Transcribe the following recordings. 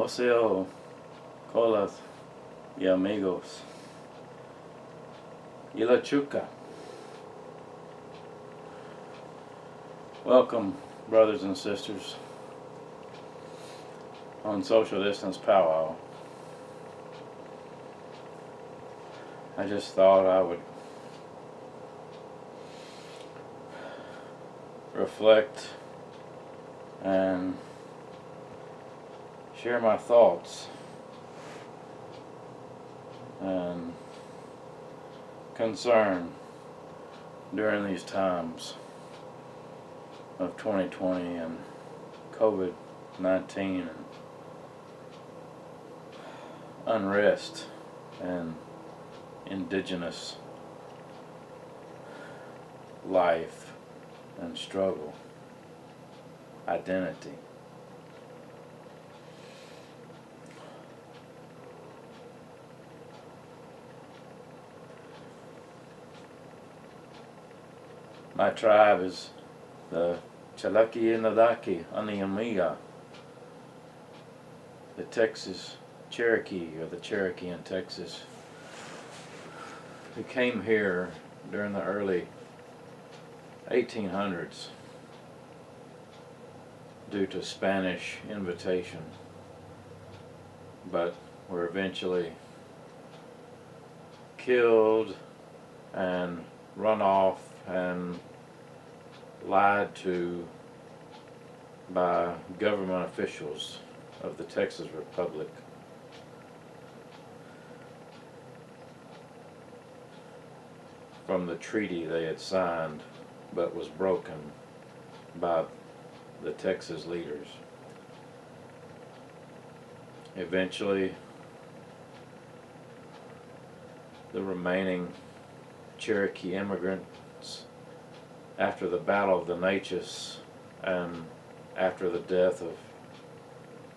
Oseo, colas y amigos. Y la chuca. Welcome, brothers and sisters, on Social Distance Powwow. I just thought I would reflect and share my thoughts and concern during these times of 2020 and COVID-19 and unrest and indigenous life and struggle, identity. My tribe is the Chalaki Inadaki Aniamiga, the Texas Cherokee, or the Cherokee in Texas, who came here during the early 1800s due to Spanish invitation, but were eventually killed and run off and lied to by government officials of the Texas Republic. From the treaty they had signed but was broken by the Texas leaders. Eventually, the remaining Cherokee immigrants, after the Battle of the Natchez and after the death of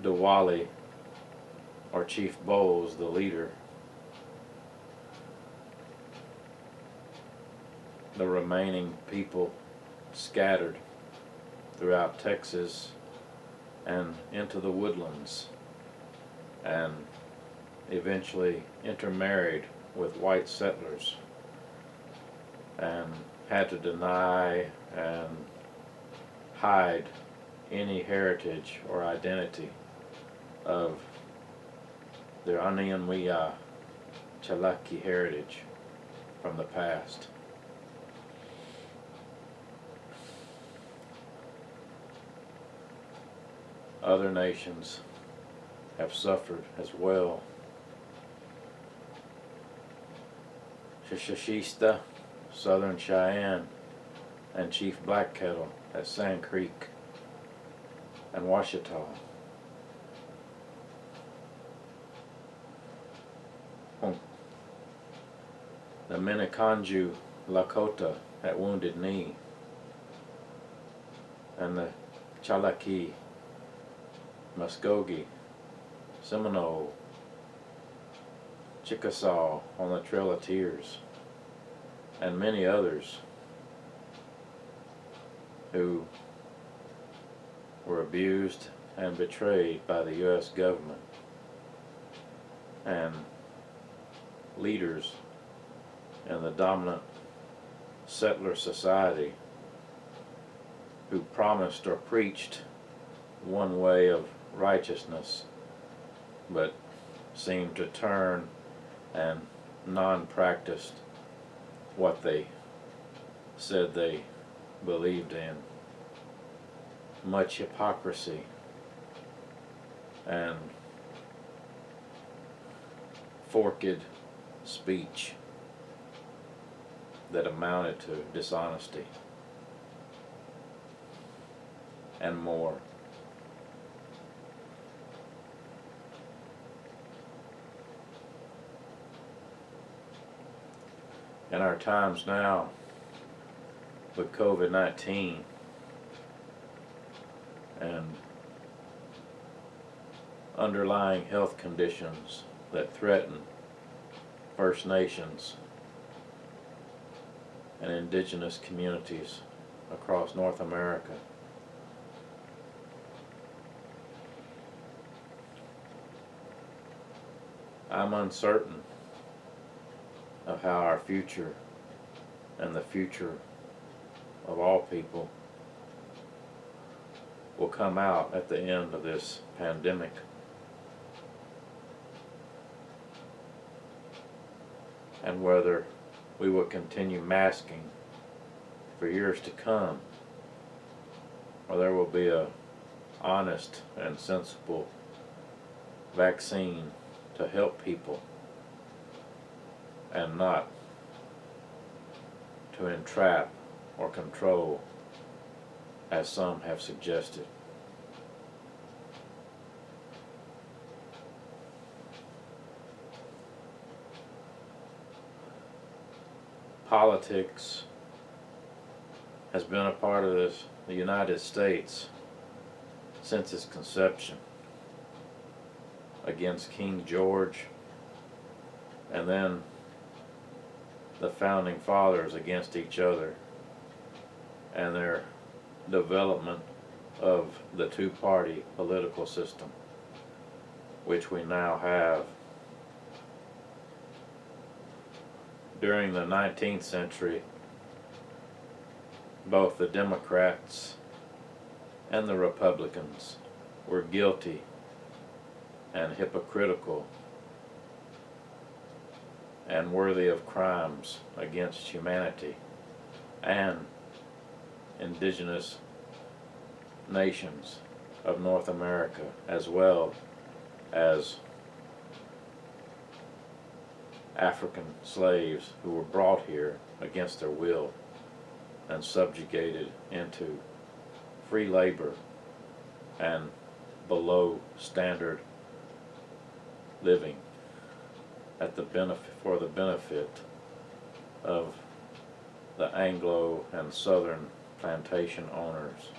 Diwali, or Chief Bowles, the leader, the remaining people scattered throughout Texas and into the woodlands, and eventually intermarried with white settlers and had to deny and hide any heritage or identity of their Anianwiya Chalaki heritage from the past. Other nations have suffered as well. Shishista, Southern Cheyenne, and Chief Black Kettle at Sand Creek and Ouachita. The Minneconjou Lakota at Wounded Knee, and the Chalaki, Muskogee, Seminole, Chickasaw on the Trail of Tears, and many others who were abused and betrayed by the U.S. government and leaders in the dominant settler society who promised or preached one way of righteousness but seemed to turn and non-practiced what they said they believed in. Much hypocrisy and forked speech that amounted to dishonesty and more. In our times now, with COVID-19 and underlying health conditions that threaten First Nations and indigenous communities across North America, I'm uncertain of how our future and the future of all people will come out at the end of this pandemic. And whether we will continue masking for years to come, or there will be a honest and sensible vaccine to help people and not to entrap or control, as some have suggested. Politics has been a part of the United States since its conception, against King George, and then the founding fathers against each other, and their development of the two-party political system, which we now have. During the 19th century, both the Democrats and the Republicans were guilty and hypocritical and worthy of crimes against humanity and indigenous nations of North America, as well as African slaves who were brought here against their will and subjugated into free labor and below standard living at the for the benefit of the Anglo and Southern plantation owners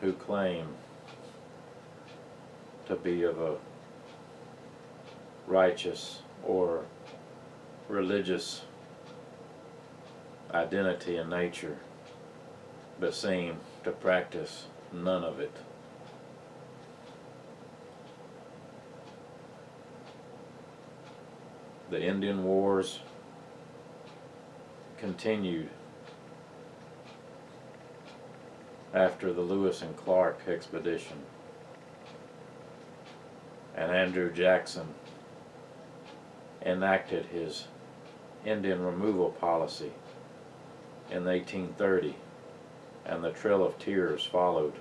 who claim to be of a righteous or religious identity and nature, but seem to practice none of it. The Indian Wars continued after the Lewis and Clark expedition, and Andrew Jackson enacted his Indian removal policy in 1830, and the Trail of Tears followed.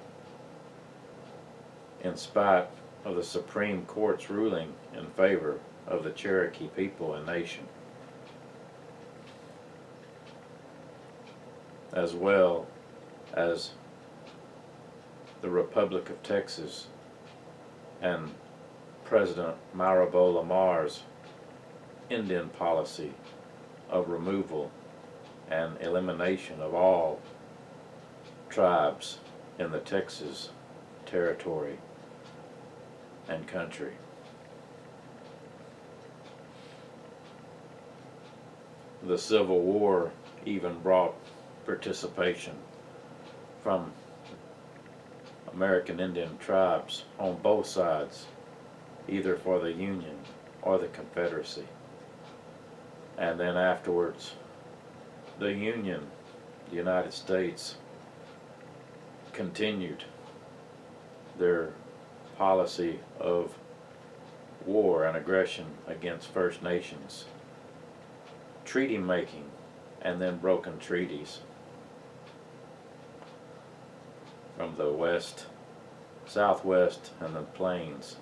In spite of the Supreme Court's ruling in favor of the Cherokee people and nation, as well as the Republic of Texas and President Marable Lamar's Indian policy of removal and elimination of all tribes in the Texas territory and country. The Civil War even brought participation from American Indian tribes on both sides, either for the Union or the Confederacy. And then afterwards, the Union, the United States, continued their policy of war and aggression against First Nations, treaty making, and then broken treaties from the west, southwest, and the plains,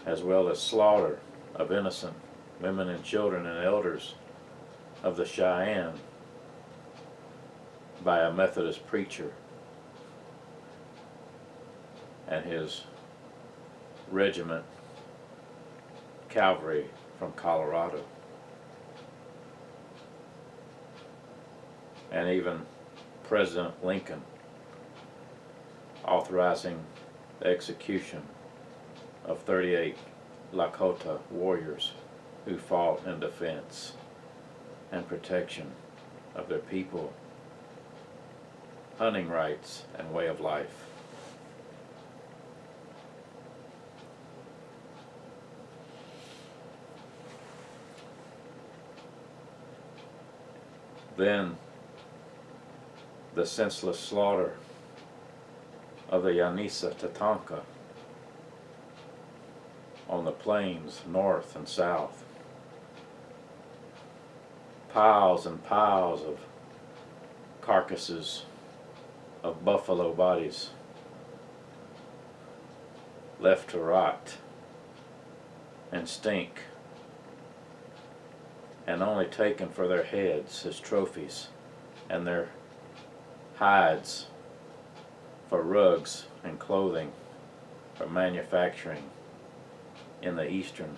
as well as slaughter of innocent women and children and elders of the Cheyenne by a Methodist preacher and his regiment, cavalry from Colorado. And even President Lincoln authorizing the execution of 38 Lakota warriors who fought in defense and protection of their people, hunting rights, and way of life. Then the senseless slaughter of the Yanisa Tatanka on the plains north and south. Piles and piles of carcasses of buffalo bodies left to rot and stink, and only taken for their heads as trophies, and their hides for rugs and clothing for manufacturing in the eastern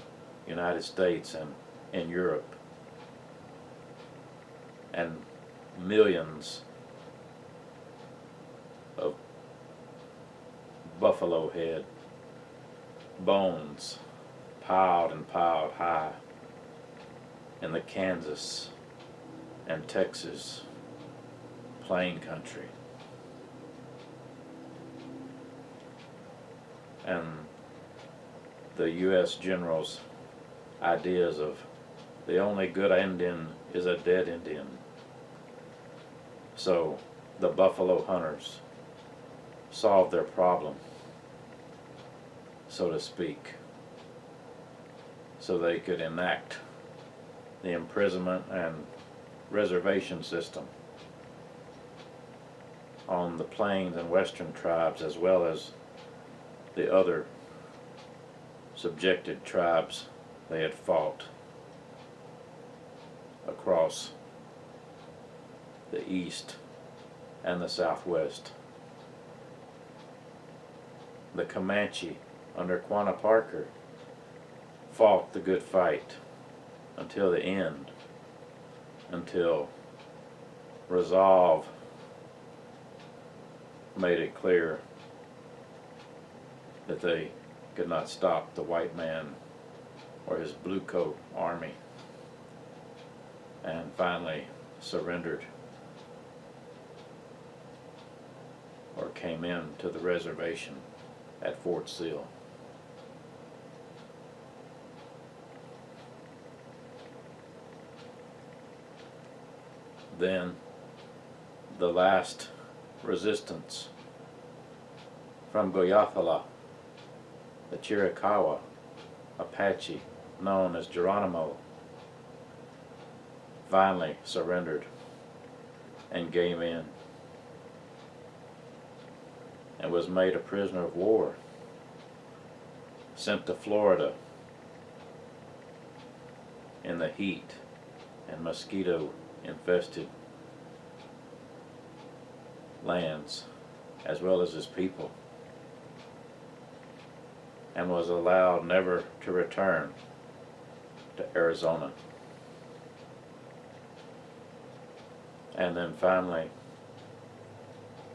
United States and in Europe. And millions of buffalo head bones piled and piled high in the Kansas and Texas plain country. And the U.S. generals' ideas of the only good Indian is a dead Indian. So the buffalo hunters solved their problem, so to speak, so they could enact the imprisonment and reservation system on the plains and western tribes, as well as the other subjected tribes they had fought across the east and the southwest. The Comanche under Quanah Parker fought the good fight until the end, until resolve made it clear that they could not stop the white man or his blue coat army, and finally surrendered or came in to the reservation at Fort Sill. Then the last resistance from Goyathala, the Chiricahua Apache known as Geronimo, finally surrendered and gave in, and was made a prisoner of war, sent to Florida in the heat and mosquito infested lands, as well as his people, and was allowed never to return to Arizona. And then finally,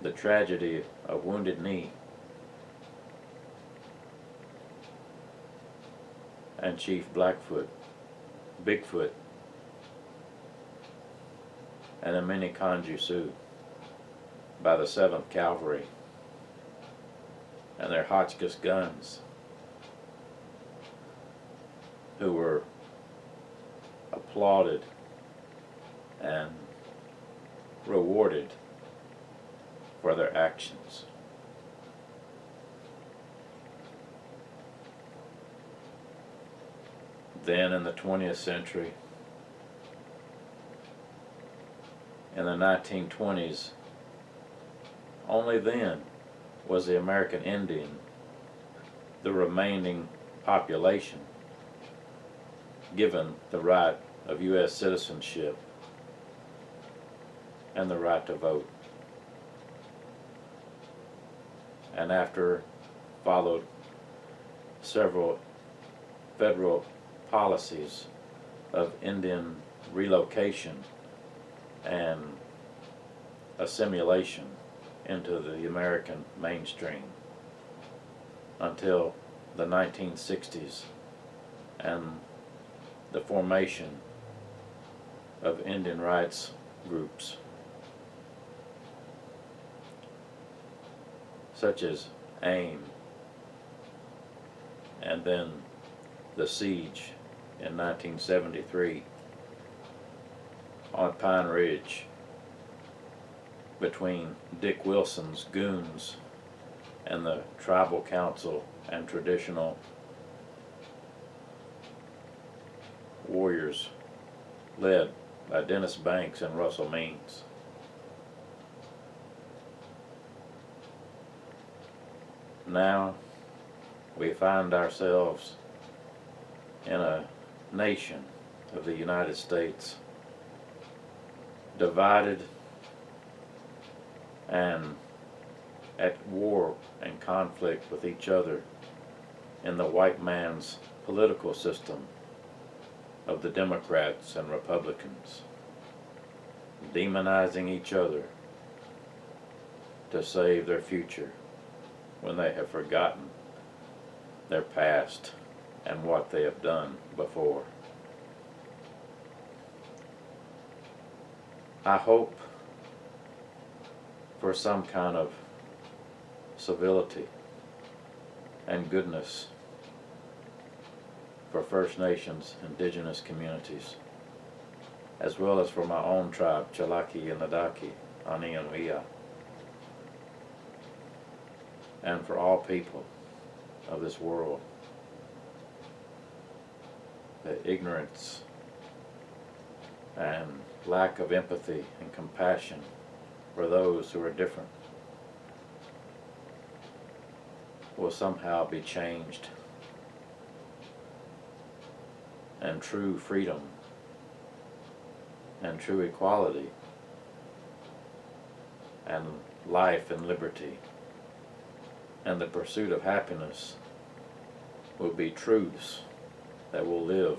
the tragedy of Wounded Knee and Chief Bigfoot, and the Minneconjou Sioux by the 7th Cavalry and their Hotchkiss guns, who were applauded and rewarded for their actions. Then in the 20th century, in the 1920s, only then was the American Indian, the remaining population, given the right of U.S. citizenship and the right to vote. And after followed several federal policies of Indian relocation and assimilation into the American mainstream until the 1960s and the formation of Indian rights groups such as AIM, and then the siege in 1973 on Pine Ridge between Dick Wilson's goons and the tribal council and traditional warriors led by Dennis Banks and Russell Means. Now we find ourselves in a nation of the United States divided and at war and conflict with each other in the white man's political system of the Democrats and Republicans, demonizing each other to save their future when they have forgotten their past and what they have done before. I hope for some kind of civility and goodness for First Nations, indigenous communities, as well as for my own tribe, Chalaki and Ladaki, Ani and Uia, and for all people of this world. The ignorance and lack of empathy and compassion for those who are different will somehow be changed, and true freedom and true equality and life and liberty and the pursuit of happiness will be truths that will live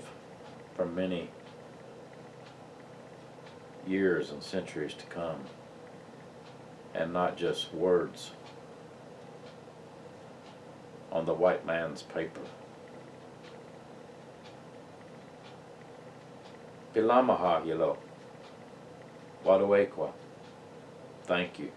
for many years and centuries to come, and not just words on the white man's paper. Pilamaha hilo, Wadawekwa. Thank you.